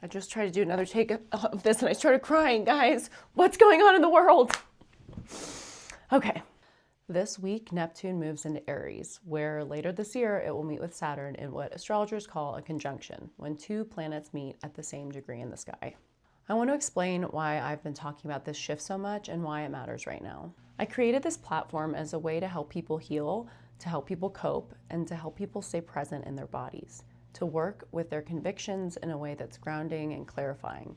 I just tried to do another take of this and I started crying, guys. What's going on in the world? Okay. This week, Neptune moves into Aries, where later this year it will meet with Saturn in what astrologers call a conjunction, when two planets meet at the same degree in the sky. I want to explain why I've been talking about this shift so much and why it matters right now. I created this platform as a way to help people heal, to help people cope, and to help people stay present in their bodies, to work with their convictions in a way that's grounding and clarifying.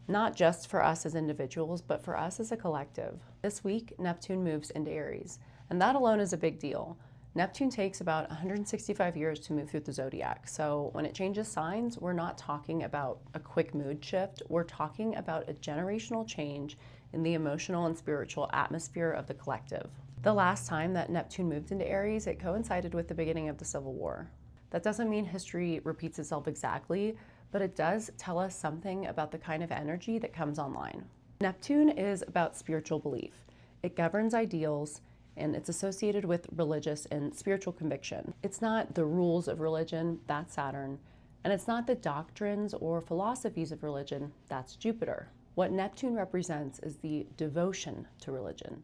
Not just for us as individuals, but for us as a collective. This week, Neptune moves into Aries, and that alone is a big deal. Neptune takes about 165 years to move through the zodiac, so when it changes signs, we're not talking about a quick mood shift, we're talking about a generational change in the emotional and spiritual atmosphere of the collective. The last time that Neptune moved into Aries, it coincided with the beginning of the Civil War. That doesn't mean history repeats itself exactly, but it does tell us something about the kind of energy that comes online. Neptune is about spiritual belief. It governs ideals, and it's associated with religious and spiritual conviction. It's not the rules of religion, that's Saturn, and it's not the doctrines or philosophies of religion, that's Jupiter. What Neptune represents is the devotion to religion,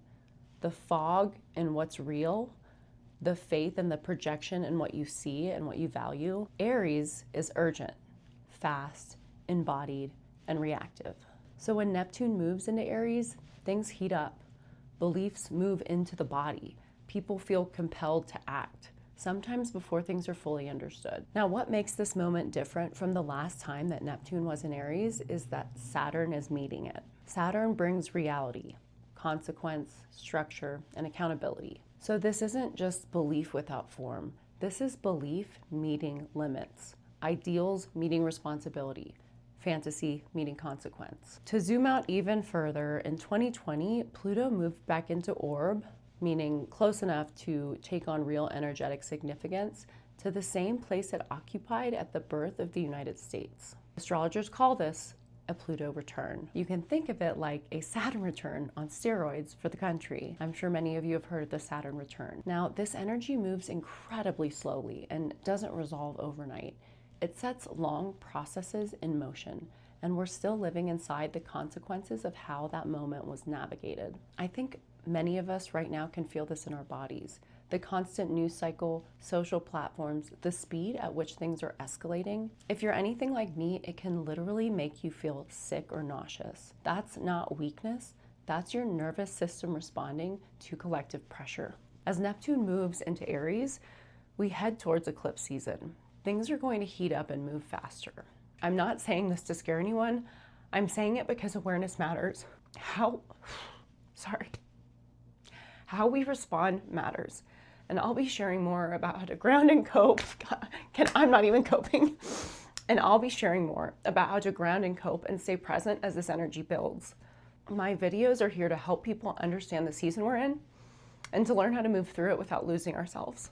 the fog in what's real, the faith and the projection in what you see and what you value. Aries is urgent, fast, embodied, and reactive. So when Neptune moves into Aries, things heat up. Beliefs move into the body. People feel compelled to act, sometimes before things are fully understood. Now, what makes this moment different from the last time that Neptune was in Aries is that Saturn is meeting it. Saturn brings reality, consequence, structure, and accountability. So this isn't just belief without form. This is belief meeting limits. Ideals meeting responsibility, fantasy meeting consequence. To zoom out even further, in 2020, Pluto moved back into orb, meaning close enough to take on real energetic significance, to the same place it occupied at the birth of the United States. Astrologers call this a Pluto return. You can think of it like a Saturn return on steroids for the country. I'm sure many of you have heard of the Saturn return. Now, this energy moves incredibly slowly and doesn't resolve overnight. It sets long processes in motion, and we're still living inside the consequences of how that moment was navigated. I think many of us right now can feel this in our bodies. The constant news cycle, social platforms, the speed at which things are escalating. If you're anything like me, it can literally make you feel sick or nauseous. That's not weakness, that's your nervous system responding to collective pressure. As Neptune moves into Aries, we head towards eclipse season. Things are going to heat up and move faster. I'm not saying this to scare anyone. I'm saying it because awareness matters. How we respond matters. And I'll be sharing more about how to ground and cope. I'm not even coping. And I'll be sharing more about how to ground and cope and stay present as this energy builds. My videos are here to help people understand the season we're in and to learn how to move through it without losing ourselves.